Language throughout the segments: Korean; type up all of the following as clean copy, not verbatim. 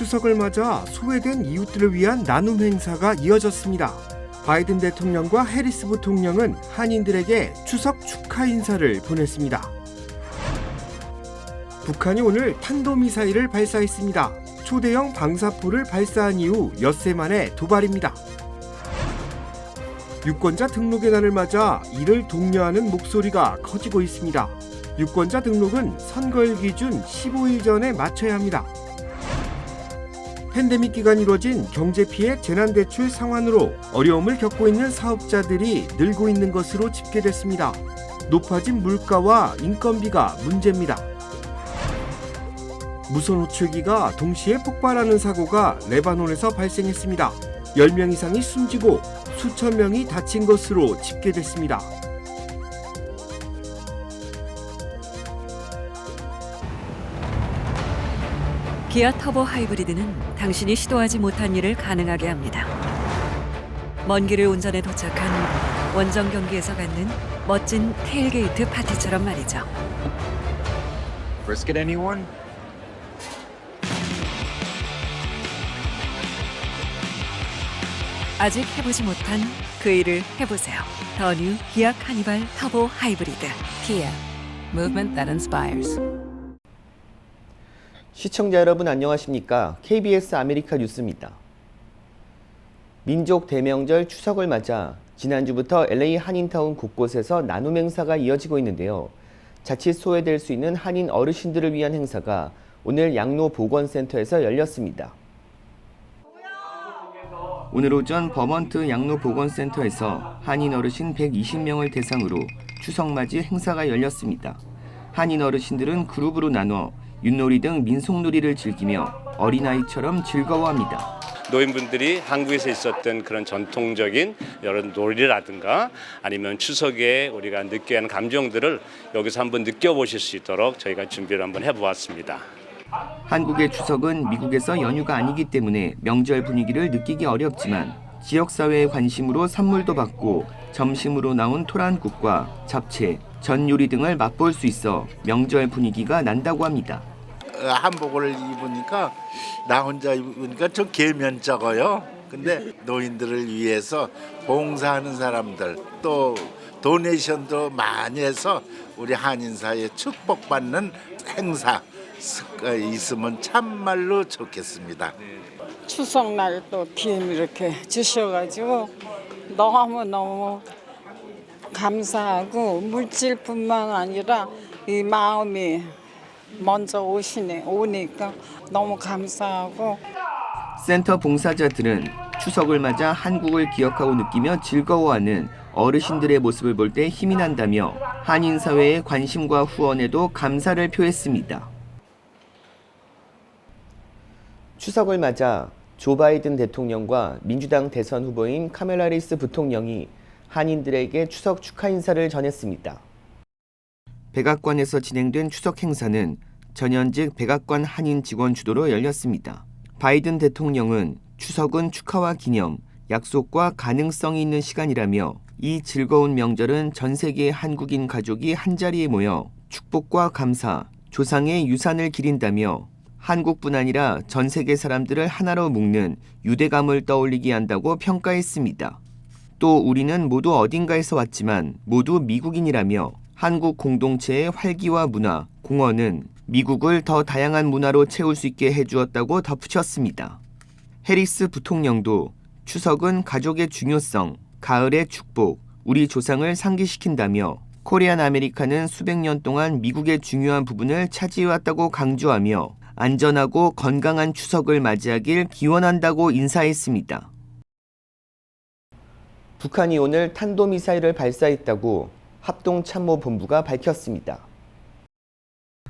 추석을 맞아 소외된 이웃들을 위한 나눔 행사가 이어졌습니다. 바이든 대통령과 해리스 부통령은 한인들에게 추석 축하 인사를 보냈습니다. 북한이 오늘 탄도미사일을 발사했습니다. 초대형 방사포를 발사한 이후 엿새 만에 도발입니다. 유권자 등록의 날을 맞아 이를 독려하는 목소리가 커지고 있습니다. 유권자 등록은 선거일 기준 15일 전에 마쳐야 합니다. 팬데믹 기간 이뤄진 경제 피해 재난대출 상환으로 어려움을 겪고 있는 사업자들이 늘고 있는 것으로 집계됐습니다. 높아진 물가와 인건비가 문제입니다. 무선 호출기가 동시에 폭발하는 사고가 레바논에서 발생했습니다. 10명 이상이 숨지고 수천 명이 다친 것으로 집계됐습니다. 기아 터보 하이브리드는 당신이 시도하지 못한 일을 가능하게 합니다. 먼 길을 운전해 도착한 원정 경기에서 갖는 멋진 테일게이트 파티처럼 말이죠. Brisket anyone? 아직 해보지 못한 그 일을 해보세요. 더 뉴 기아 카니발 터보 하이브리드. Kia. Movement that inspires. 시청자 여러분 안녕하십니까? KBS 아메리카 뉴스입니다. 민족 대명절 추석을 맞아 지난주부터 LA 한인타운 곳곳에서 나눔 행사가 이어지고 있는데요. 자칫 소외될 수 있는 한인 어르신들을 위한 행사가 오늘 양로보건센터에서 열렸습니다. 오늘 오전 버먼트 양로보건센터에서 한인 어르신 120명을 대상으로 추석맞이 행사가 열렸습니다. 한인 어르신들은 그룹으로 나눠 윷놀이 등 민속놀이를 즐기며 어린아이처럼 즐거워합니다. 노인분들이 한국에서 있었던 그런 전통적인 여러 놀이라든가 아니면 추석에 우리가 느껴야 하는 감정들을 여기서 한번 느껴보실 수 있도록 저희가 준비를 한번 해보았습니다. 한국의 추석은 미국에서 연휴가 아니기 때문에 명절 분위기를 느끼기 어렵지만 지역사회의 관심으로 선물도 받고 점심으로 나온 토란국과 잡채, 전 요리 등을 맛볼 수 있어 명절 분위기가 난다고 합니다. 한복을 입으니까 나 혼자 입으니까 좀 계면적어요. 근데 노인들을 위해서 봉사하는 사람들 또 도네이션도 많이 해서 우리 한인 사회에 축복받는 행사 있으면 참말로 좋겠습니다. 추석날 또 김 이렇게 주셔가지고 너무너무 감사하고 물질뿐만 아니라 이 마음이 먼저 오니까 너무 감사하고. 센터 봉사자들은 추석을 맞아 한국을 기억하고 느끼며 즐거워하는 어르신들의 모습을 볼 때 힘이 난다며 한인 사회의 관심과 후원에도 감사를 표했습니다. 추석을 맞아 조 바이든 대통령과 민주당 대선 후보인 카멜라 해리스 부통령이 한인들에게 추석 축하 인사를 전했습니다. 백악관에서 진행된 추석 행사는 전현직 백악관 한인 직원 주도로 열렸습니다. 바이든 대통령은 추석은 축하와 기념, 약속과 가능성이 있는 시간이라며 이 즐거운 명절은 전 세계의 한국인 가족이 한자리에 모여 축복과 감사, 조상의 유산을 기린다며 한국뿐 아니라 전 세계 사람들을 하나로 묶는 유대감을 떠올리게 한다고 평가했습니다. 또 우리는 모두 어딘가에서 왔지만 모두 미국인이라며 한국 공동체의 활기와 문화, 공헌은 미국을 더 다양한 문화로 채울 수 있게 해주었다고 덧붙였습니다. 해리스 부통령도 추석은 가족의 중요성, 가을의 축복, 우리 조상을 상기시킨다며 코리안 아메리카는 수백 년 동안 미국의 중요한 부분을 차지해왔다고 강조하며 안전하고 건강한 추석을 맞이하길 기원한다고 인사했습니다. 북한이 오늘 탄도미사일을 발사했다고 합동참모본부가 밝혔습니다.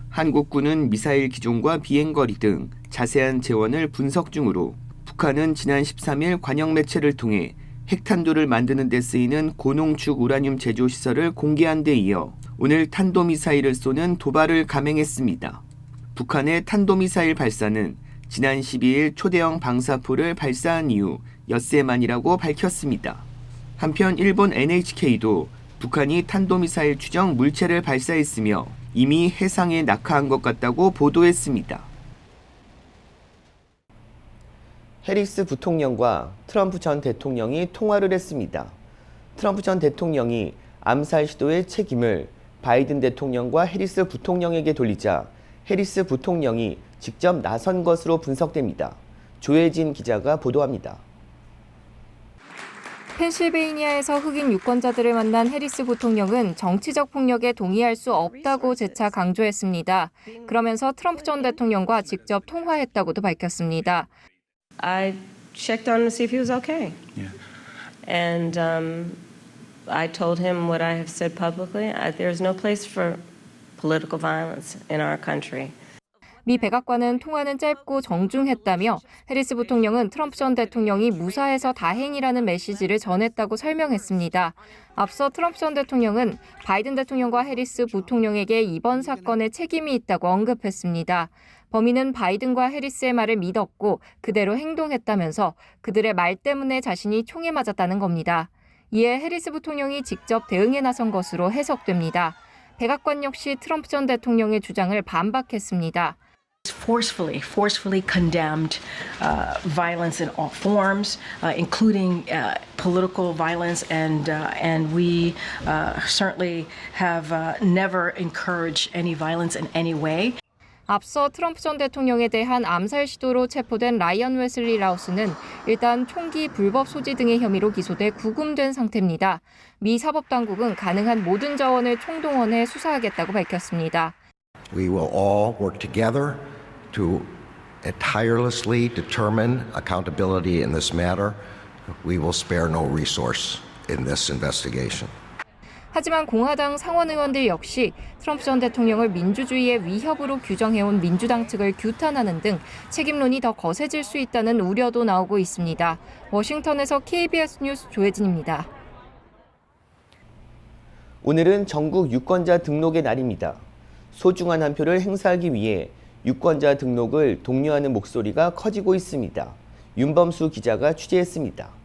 한국군은 미사일 기종과 비행거리 등 자세한 재원을 분석 중으로 북한은 지난 13일 관영 매체를 통해 핵탄두를 만드는 데 쓰이는 고농축 우라늄 제조 시설을 공개한 데 이어 오늘 탄도미사일을 쏘는 도발을 감행했습니다. 북한의 탄도미사일 발사는 지난 12일 초대형 방사포를 발사한 이후 엿새 만이라고 밝혔습니다. 한편 일본 NHK도 북한이 탄도미사일 추정 물체를 발사했으며 이미 해상에 낙하한 것 같다고 보도했습니다. 해리스 부통령과 트럼프 전 대통령이 통화를 했습니다. 트럼프 전 대통령이 암살 시도의 책임을 바이든 대통령과 해리스 부통령에게 돌리자 해리스 부통령이 직접 나선 것으로 분석됩니다. 조혜진 기자가 보도합니다. 펜실베이니아에서 흑인 유권자들을 만난 해리스 부통령은 정치적 폭력에 동의할 수 없다고 재차 강조했습니다. 그러면서 트럼프 전 대통령과 직접 통화했다고도 밝혔습니다. I checked on him to see if he was okay. And I told him what I have said publicly. There's no place for political violence in our country. 미 백악관은 통화는 짧고 정중했다며 해리스 부통령은 트럼프 전 대통령이 무사해서 다행이라는 메시지를 전했다고 설명했습니다. 앞서 트럼프 전 대통령은 바이든 대통령과 해리스 부통령에게 이번 사건에 책임이 있다고 언급했습니다. 범인은 바이든과 해리스의 말을 믿었고 그대로 행동했다면서 그들의 말 때문에 자신이 총에 맞았다는 겁니다. 이에 해리스 부통령이 직접 대응에 나선 것으로 해석됩니다. 백악관 역시 트럼프 전 대통령의 주장을 반박했습니다. Forcefully condemned violence in all forms, including political violence, and we certainly have never encouraged any violence in any way. 앞서 트럼프 전 대통령에 대한 암살 시도로 체포된 라이언 웨슬리 라우스는 일단 총기 불법 소지 등의 혐의로 기소돼 구금된 상태입니다. 미 사법당국은 가능한 모든 자원을 총동원해 수사하겠다고 밝혔습니다. We will all work together to tirelessly determine accountability in this matter. We will spare no resource in this investigation. 하지만 공화당 상원 의원들 역시 트럼프 전 대통령을 민주주의의 위협으로 규정해온 민주당 측을 규탄하는 등 책임론이 더 거세질 수 있다는 우려도 나오고 있습니다. 워싱턴에서 KBS 뉴스 조혜진입니다. 오늘은 전국 유권자 등록의 날입니다. 소중한 한 표를 행사하기 위해 유권자 등록을 독려하는 목소리가 커지고 있습니다. 윤범수 기자가 취재했습니다.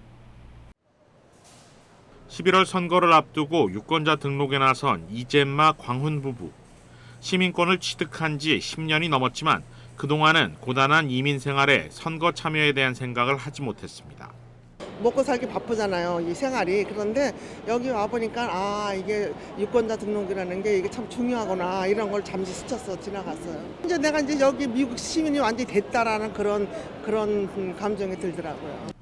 11월 선거를 앞두고 유권자 등록에 나선 이젠마 광훈 부부. 시민권을 취득한 지 10년이 넘었지만 그동안은 고단한 이민 생활에 선거 참여에 대한 생각을 하지 못했습니다. 먹고 살기 바쁘잖아요, 이 생활이. 그런데 여기 와보니까 이게 유권자 등록이라는 게 이게 참 중요하구나, 이런 걸 잠시 스쳐서 지나갔어요. 이제 내가 이제 여기 미국 시민이 완전히 됐다라는 그런 감정이 들더라고요.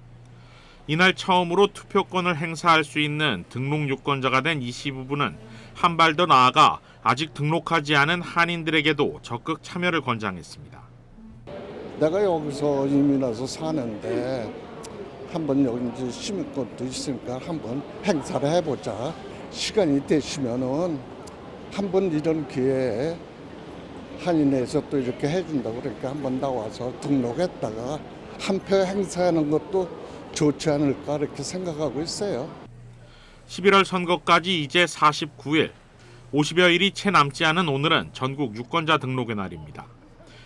이날 처음으로 투표권을 행사할 수 있는 등록 유권자가 된 이 씨 부부는 한 발 더 나아가 아직 등록하지 않은 한인들에게도 적극 참여를 권장했습니다. 내가 여기서 이민 와서 사는데 한번 여기 이제 시민권도 있으니까 한번 행사를 해보자. 시간이 되시면은 한번 이런 기회에 한인에서 또 이렇게 해준다고 그러니까 한번 나와서 등록했다가 한 표 행사하는 것도 좋지 않을까 이렇게 생각하고 있어요. 11월 선거까지 이제 49일, 50여일이 채 남지 않은 오늘은 전국 유권자 등록의 날입니다.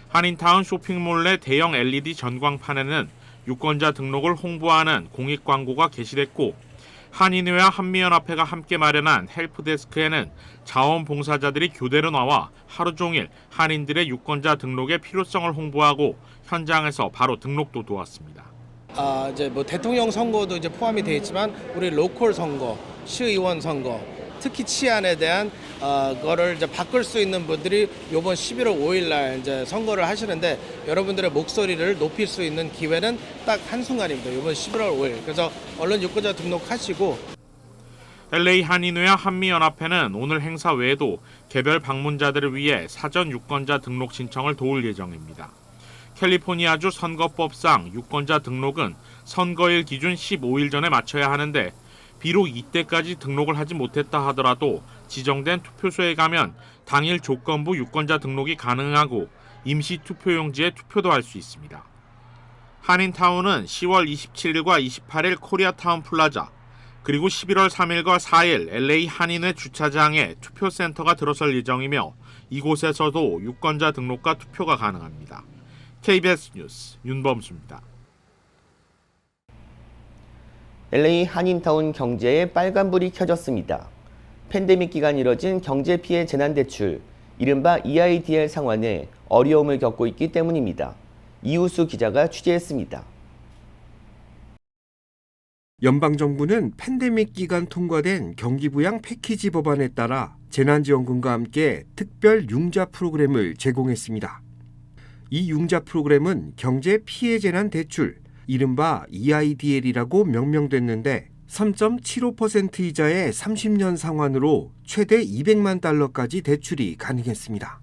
한인타운 쇼핑몰 내 대형 LED 전광판에는 유권자 등록을 홍보하는 공익 광고가 게시됐고 한인회와 한미연합회가 함께 마련한 헬프데스크에는 자원봉사자들이 교대로 나와 하루 종일 한인들의 유권자 등록의 필요성을 홍보하고 현장에서 바로 등록도 도왔습니다. 이제 뭐 대통령 선거도 이제 포함이 되어 있지만 우리 로컬 선거, 시의원 선거, 특히 치안에 대한 거를 이제 바꿀 수 있는 분들이 이번 11월 5일 날 이제 선거를 하시는데 여러분들의 목소리를 높일 수 있는 기회는 딱 한순간입니다. 이번 11월 5일. 그래서 얼른 유권자 등록하시고. LA 한인회와 한미연합회는 오늘 행사 외에도 개별 방문자들을 위해 사전 유권자 등록 신청을 도울 예정입니다. 캘리포니아주 선거법상 유권자 등록은 선거일 기준 15일 전에 마쳐야 하는데 비록 이때까지 등록을 하지 못했다 하더라도 지정된 투표소에 가면 당일 조건부 유권자 등록이 가능하고 임시 투표용지에 투표도 할 수 있습니다. 한인타운은 10월 27일과 28일 코리아타운 플라자, 그리고 11월 3일과 4일 LA 한인회 주차장에 투표센터가 들어설 예정이며 이곳에서도 유권자 등록과 투표가 가능합니다. KBS 뉴스 윤범수입니다. LA 한인타운 경제에 빨간불이 켜졌습니다. 팬데믹 기간 이뤄진 경제 피해 재난대출, 이른바 EIDL 상환에 어려움을 겪고 있기 때문입니다. 이우수 기자가 취재했습니다. 연방정부는 팬데믹 기간 통과된 경기부양 패키지 법안에 따라 재난지원금과 함께 특별 융자 프로그램을 제공했습니다. 이 융자 프로그램은 경제 피해 재난 대출, 이른바 EIDL이라고 명명됐는데 3.75% 이자의 30년 상환으로 최대 200만 달러까지 대출이 가능했습니다.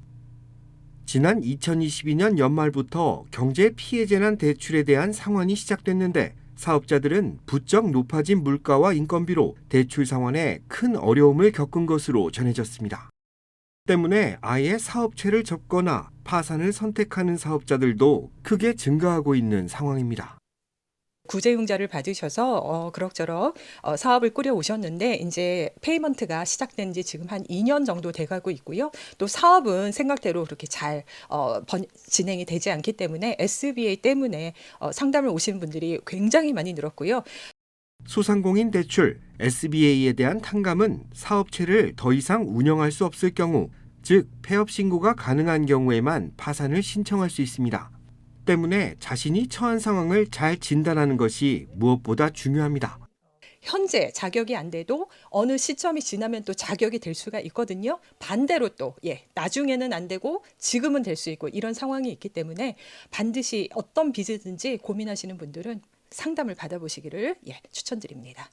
지난 2022년 연말부터 경제 피해 재난 대출에 대한 상환이 시작됐는데 사업자들은 부쩍 높아진 물가와 인건비로 대출 상환에 큰 어려움을 겪은 것으로 전해졌습니다. 때문에 아예 사업체를 접거나 파산을 선택하는 사업자들도 크게 증가하고 있는 상황입니다. 구제융자를 받으셔서 그럭저럭 사업을 꾸려 오셨는데 이제 페이먼트가 시작된 지 지금 한 2년 정도 돼가고 있고요. 또 사업은 생각대로 그렇게 잘 진행이 되지 않기 때문에 SBA 때문에 상담을 오시는 분들이 굉장히 많이 늘었고요. 소상공인 대출 SBA에 대한 탕감은 사업체를 더 이상 운영할 수 없을 경우, 즉 폐업 신고가 가능한 경우에만 파산을 신청할 수 있습니다. 때문에 자신이 처한 상황을 잘 진단하는 것이 무엇보다 중요합니다. 현재 자격이 안 돼도 어느 시점이 지나면 또 자격이 될 수가 있거든요. 반대로 또 나중에는 안 되고 지금은 될 수 있고 이런 상황이 있기 때문에 반드시 어떤 빚이든지 고민하시는 분들은 상담을 받아보시기를 추천드립니다.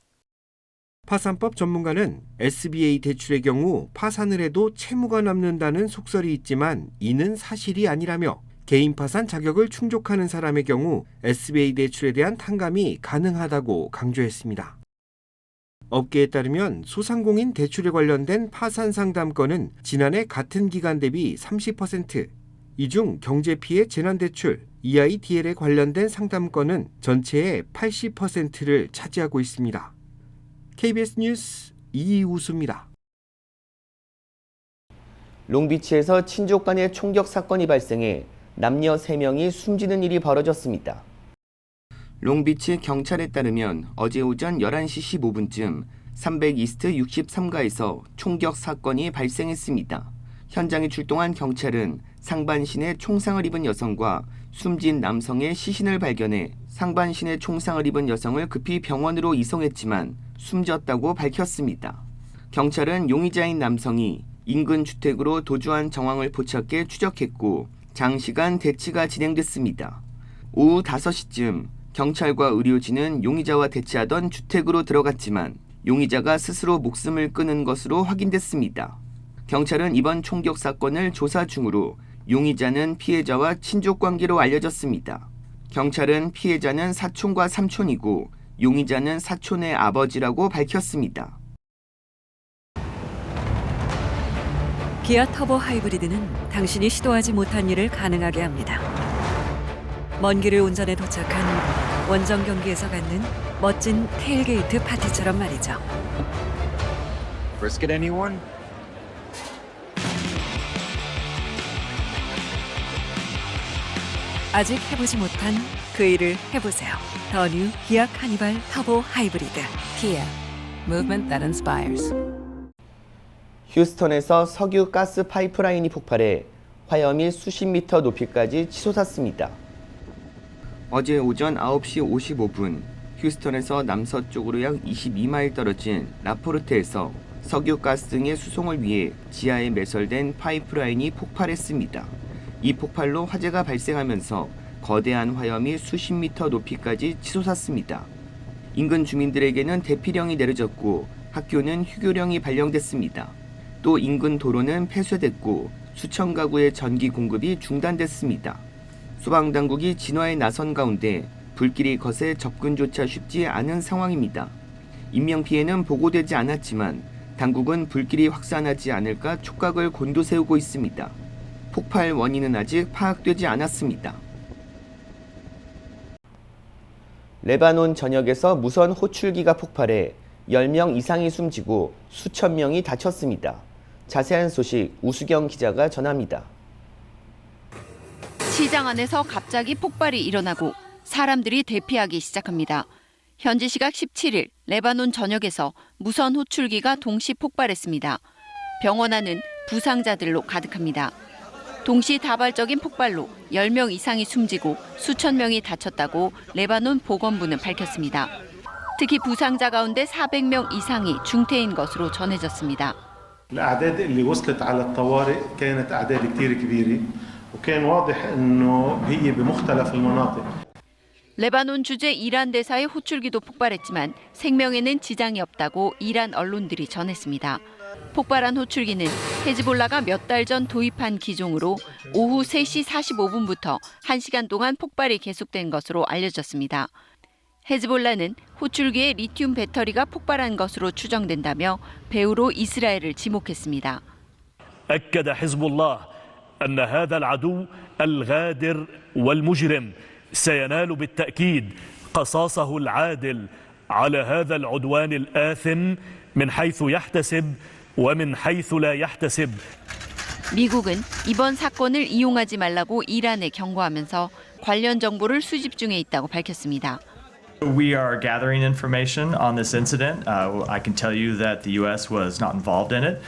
파산법 전문가는 SBA 대출의 경우 파산을 해도 채무가 남는다는 속설이 있지만 이는 사실이 아니라며 개인 파산 자격을 충족하는 사람의 경우 SBA 대출에 대한 탕감이 가능하다고 강조했습니다. 업계에 따르면 소상공인 대출에 관련된 파산 상담 건은 지난해 같은 기간 대비 30%, 이 중 경제피해 재난대출, EIDL에 관련된 상담 건은 전체의 80%를 차지하고 있습니다. KBS 뉴스 이우수입니다. 롱비치에서 친족 간의 총격 사건이 발생해 남녀 3명이 숨지는 일이 벌어졌습니다. 롱비치 경찰에 따르면 어제 오전 11시 15분쯤 300 이스트 63가에서 총격 사건이 발생했습니다. 현장에 출동한 경찰은 상반신에 총상을 입은 여성과 숨진 남성의 시신을 발견해 상반신에 총상을 입은 여성을 급히 병원으로 이송했지만 숨졌다고 밝혔습니다. 경찰은 용의자인 남성이 인근 주택으로 도주한 정황을 포착해 추적했고 장시간 대치가 진행됐습니다. 오후 5시쯤 경찰과 의료진은 용의자와 대치하던 주택으로 들어갔지만 용의자가 스스로 목숨을 끊은 것으로 확인됐습니다. 경찰은 이번 총격 사건을 조사 중으로 용의자는 피해자와 친족 관계로 알려졌습니다. 경찰은 피해자는 사촌과 삼촌이고 용의자는 사촌의 아버지라고 밝혔습니다. 기아 터보 하이브리드는 당신이 시도하지 못한 일을 가능하게 합니다. 먼 길을 운전해 도착한 원정 경기에서 갖는 멋진 테일게이트 파티처럼 말이죠. Brisket anyone? 아직 해보지 못한 그 일을 해보세요. 더 뉴 기아 카니발 터보 하이브리드. Kia. Movement that inspires. 휴스턴에서 석유 가스 파이프라인이 폭발해 화염이 수십 미터 높이까지 치솟았습니다. 어제 오전 9시 55분 휴스턴에서 남서쪽으로 약 22마일 떨어진 라포르테에서 석유 가스 등의 수송을 위해 지하에 매설된 파이프라인이 폭발했습니다. 이 폭발로 화재가 발생하면서 거대한 화염이 수십 미터 높이까지 치솟았습니다. 인근 주민들에게는 대피령이 내려졌고 학교는 휴교령이 발령됐습니다. 또 인근 도로는 폐쇄됐고 수천 가구의 전기 공급이 중단됐습니다. 소방당국이 진화에 나선 가운데 불길이 거세 접근조차 쉽지 않은 상황입니다. 인명피해는 보고되지 않았지만 당국은 불길이 확산하지 않을까 촉각을 곤두세우고 있습니다. 폭발 원인은 아직 파악되지 않았습니다. 레바논 전역에서 무선 호출기가 폭발해 10명 이상이 숨지고 수천 명이 다쳤습니다. 자세한 소식 우수경 기자가 전합니다. 시장 안에서 갑자기 폭발이 일어나고 사람들이 대피하기 시작합니다. 현지 시각 17일 레바논 전역에서 무선 호출기가 동시 폭발했습니다. 병원 안은 부상자들로 가득합니다. 동시다발적인 폭발로 10명 이상이 숨지고 수천 명이 다쳤다고 레바논 보건부는 밝혔습니다. 특히 부상자 가운데 400명 이상이 중태인 것으로 전해졌습니다. الأعداد اللي وصلت على الطوارئ كانت أعداد كتير كبيرة وكان واضح إنه هي بمختلف المناطق. 레바논 주재 이란 대사의 호출기도 폭발했지만 생명에는 지장이 없다고 이란 언론들이 전했습니다. 폭발한 호출기는 헤즈볼라가 몇 달 전 도입한 기종으로 오후 3시 45분부터 1시간 동안 폭발이 계속된 것으로 알려졌습니다. 헤즈볼라는 호출기에 리튬 배터리가 폭발한 것으로 추정된다며 배후로 이스라엘을 지목했습니다. أكد حزب الله أن هذا العدو الغادر والمجرم سينال بالتأكيد قصاصه العادل على هذا العدوان الآثم من حيث يحتسب ومن حيث لا يحتسب. 미국은 이번 사건을 이용하지 말라고 이란에 경고하면서 관련 정보를 수집 중에 있다고 밝혔습니다. We are gathering information on this incident. I can tell you that the U.S. was not involved in it.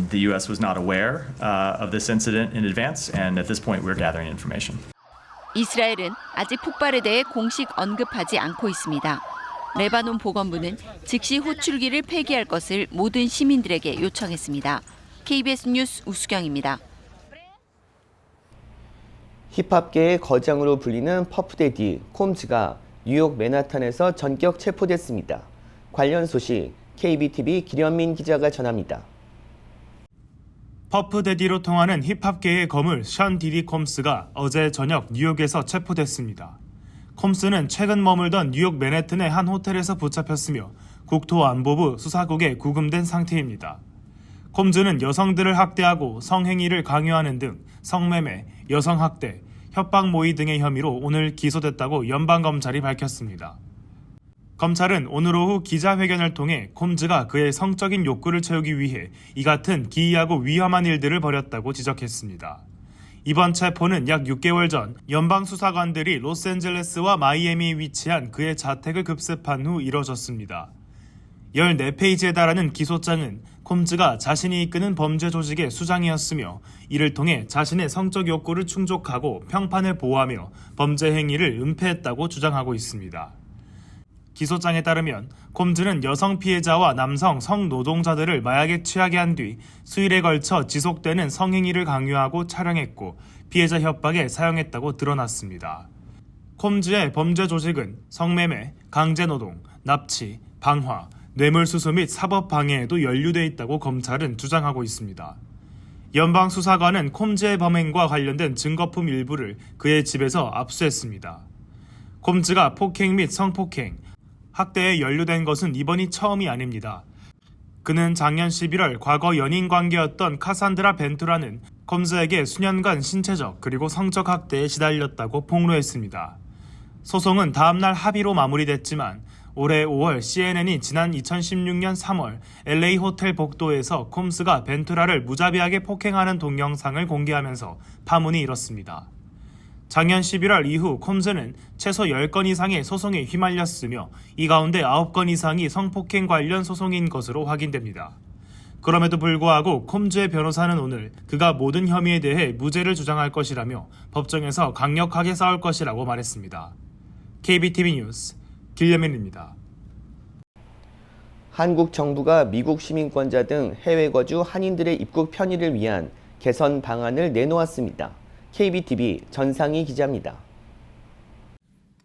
The U.S. was not aware of this incident in advance, and at this point, we're gathering information. 이스라엘은 아직 폭발에 대해 공식 언급하지 않고 있습니다. 레바논 보건부는 즉시 호출기를 폐기할 것을 모든 시민들에게 요청했습니다. KBS 뉴스 우수경입니다. 힙합계의 거장으로 불리는 퍼프데디 콤즈가 뉴욕 맨하탄에서 전격 체포됐습니다. 관련 소식 KBTV 기련민 기자가 전합니다. 퍼프데디로 통하는 힙합계의 거물 션 디디 콤스가 어제 저녁 뉴욕에서 체포됐습니다. 콤스는 최근 머물던 뉴욕 맨해튼의 한 호텔에서 붙잡혔으며 국토안보부 수사국에 구금된 상태입니다. 콤즈는 여성들을 학대하고 성행위를 강요하는 등 성매매, 여성학대, 협박 모의 등의 혐의로 오늘 기소됐다고 연방검찰이 밝혔습니다. 검찰은 오늘 오후 기자회견을 통해 콤즈가 그의 성적인 욕구를 채우기 위해 이 같은 기이하고 위험한 일들을 벌였다고 지적했습니다. 이번 체포는 약 6개월 전 연방수사관들이 로스앤젤레스와 마이애미에 위치한 그의 자택을 급습한 후 이뤄졌습니다. 14페이지에 달하는 기소장은 콤즈가 자신이 이끄는 범죄 조직의 수장이었으며 이를 통해 자신의 성적 욕구를 충족하고 평판을 보호하며 범죄 행위를 은폐했다고 주장하고 있습니다. 기소장에 따르면 콤즈는 여성 피해자와 남성 성노동자들을 마약에 취하게 한 뒤 수일에 걸쳐 지속되는 성행위를 강요하고 촬영했고 피해자 협박에 사용했다고 드러났습니다. 콤즈의 범죄 조직은 성매매, 강제노동, 납치, 방화, 뇌물수수 및 사법방해에도 연루돼 있다고 검찰은 주장하고 있습니다. 연방수사관은 콤즈의 범행과 관련된 증거품 일부를 그의 집에서 압수했습니다. 콤즈가 폭행 및 성폭행, 학대에 연루된 것은 이번이 처음이 아닙니다. 그는 작년 11월 과거 연인 관계였던 카산드라 벤투라는 콤즈에게 수년간 신체적 그리고 성적 학대에 시달렸다고 폭로했습니다. 소송은 다음날 합의로 마무리됐지만 올해 5월 CNN이 지난 2016년 3월 LA 호텔 복도에서 콤스가 벤투라를 무자비하게 폭행하는 동영상을 공개하면서 파문이 일었습니다. 작년 11월 이후 콤즈는 최소 10건 이상의 소송에 휘말렸으며 이 가운데 9건 이상이 성폭행 관련 소송인 것으로 확인됩니다. 그럼에도 불구하고 콤즈의 변호사는 오늘 그가 모든 혐의에 대해 무죄를 주장할 것이라며 법정에서 강력하게 싸울 것이라고 말했습니다. KBTV 뉴스 길려맨입니다. 한국 정부가 미국 시민권자 등 해외 거주 한인들의 입국 편의를 위한 개선 방안을 내놓았습니다. KBTV 전상희 기자입니다.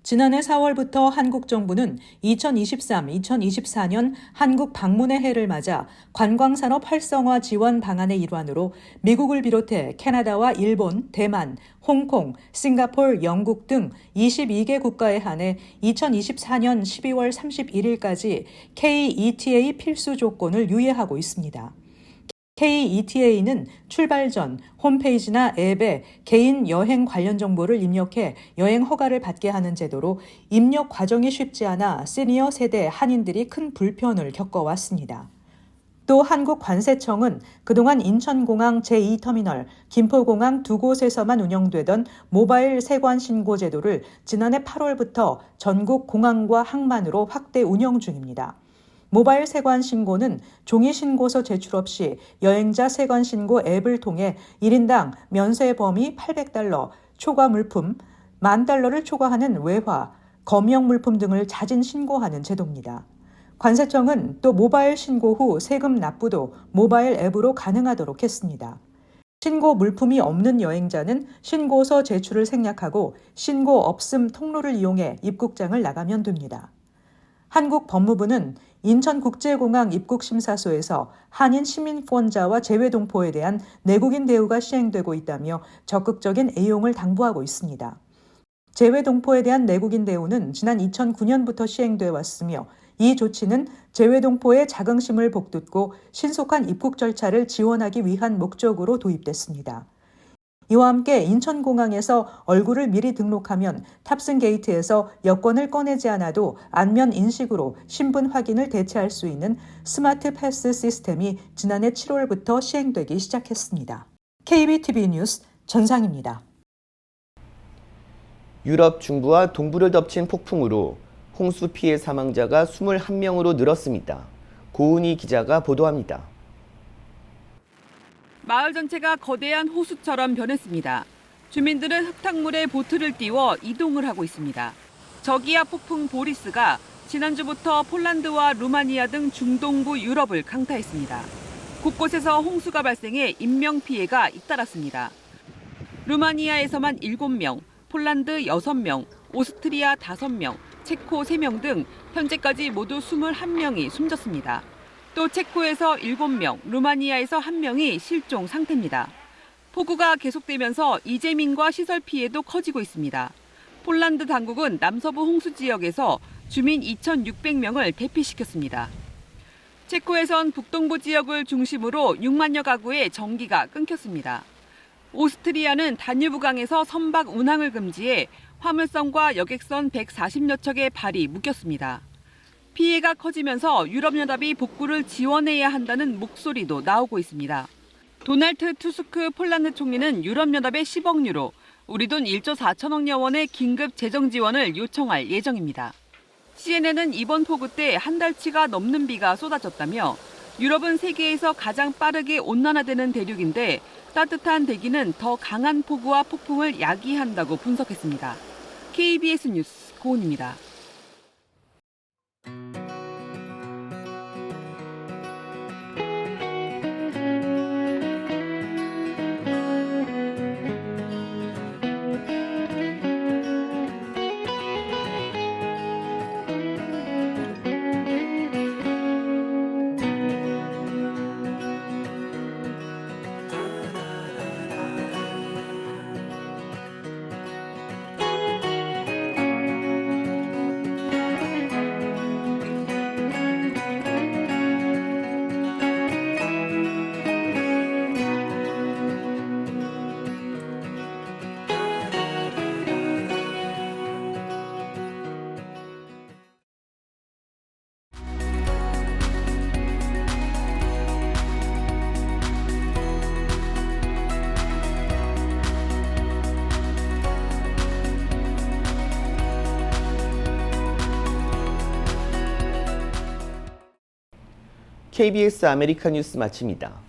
지난해 4월부터 한국 정부는 2023-2024년 한국 방문의 해를 맞아 관광산업 활성화 지원 방안의 일환으로 미국을 비롯해 캐나다와 일본, 대만, 홍콩, 싱가포르, 영국 등 22개 국가에 한해 2024년 12월 31일까지 KETA 필수 조건을 유예하고 있습니다. KETA는 출발 전 홈페이지나 앱에 개인 여행 관련 정보를 입력해 여행 허가를 받게 하는 제도로 입력 과정이 쉽지 않아 시니어 세대 한인들이 큰 불편을 겪어왔습니다. 또 한국관세청은 그동안 인천공항 제2터미널, 김포공항 두 곳에서만 운영되던 모바일 세관 신고 제도를 지난해 8월부터 전국 공항과 항만으로 확대 운영 중입니다. 모바일 세관 신고는 종이 신고서 제출 없이 여행자 세관 신고 앱을 통해 1인당 면세 범위 $800, 초과 물품 $10,000를 초과하는 외화, 검역 물품 등을 자진 신고하는 제도입니다. 관세청은 또 모바일 신고 후 세금 납부도 모바일 앱으로 가능하도록 했습니다. 신고 물품이 없는 여행자는 신고서 제출을 생략하고 신고 없음 통로를 이용해 입국장을 나가면 됩니다. 한국 법무부는 인천국제공항 입국심사소에서 한인 시민권자와 재외동포에 대한 내국인 대우가 시행되고 있다며 적극적인 애용을 당부하고 있습니다. 재외동포에 대한 내국인 대우는 지난 2009년부터 시행되어 왔으며 이 조치는 재외동포의 자긍심을 북돋고 신속한 입국 절차를 지원하기 위한 목적으로 도입됐습니다. 이와 함께 인천공항에서 얼굴을 미리 등록하면 탑승 게이트에서 여권을 꺼내지 않아도 안면 인식으로 신분 확인을 대체할 수 있는 스마트 패스 시스템이 지난해 7월부터 시행되기 시작했습니다. KBTV 뉴스 전상입니다. 유럽 중부와 동부를 덮친 폭풍으로 홍수 피해 사망자가 21명으로 늘었습니다. 고은희 기자가 보도합니다. 마을 전체가 거대한 호수처럼 변했습니다. 주민들은 흙탕물에 보트를 띄워 이동을 하고 있습니다. 저기압 폭풍 보리스가 지난주부터 폴란드와 루마니아 등 중동부 유럽을 강타했습니다. 곳곳에서 홍수가 발생해 인명피해가 잇따랐습니다. 루마니아에서만 7명, 폴란드 6명, 오스트리아 5명, 체코 3명 등 현재까지 모두 21명이 숨졌습니다. 또 체코에서 7명, 루마니아에서 1명이 실종 상태입니다. 폭우가 계속되면서 이재민과 시설 피해도 커지고 있습니다. 폴란드 당국은 남서부 홍수 지역에서 주민 2,600명을 대피시켰습니다. 체코에선 북동부 지역을 중심으로 6만여 가구의 전기가 끊겼습니다. 오스트리아는 다뉴브강에서 선박 운항을 금지해 화물선과 여객선 140여 척의 발이 묶였습니다. 피해가 커지면서 유럽연합이 복구를 지원해야 한다는 목소리도 나오고 있습니다. 도날드 투스크 폴란드 총리는 유럽연합에 10억 유로, 우리 돈 1조 4천억여 원의 긴급 재정 지원을 요청할 예정입니다. CNN은 이번 폭우 때 한 달치가 넘는 비가 쏟아졌다며 유럽은 세계에서 가장 빠르게 온난화되는 대륙인데 따뜻한 대기는 더 강한 폭우와 폭풍을 야기한다고 분석했습니다. KBS 뉴스 고은입니다. KBS 아메리카 뉴스 마칩니다.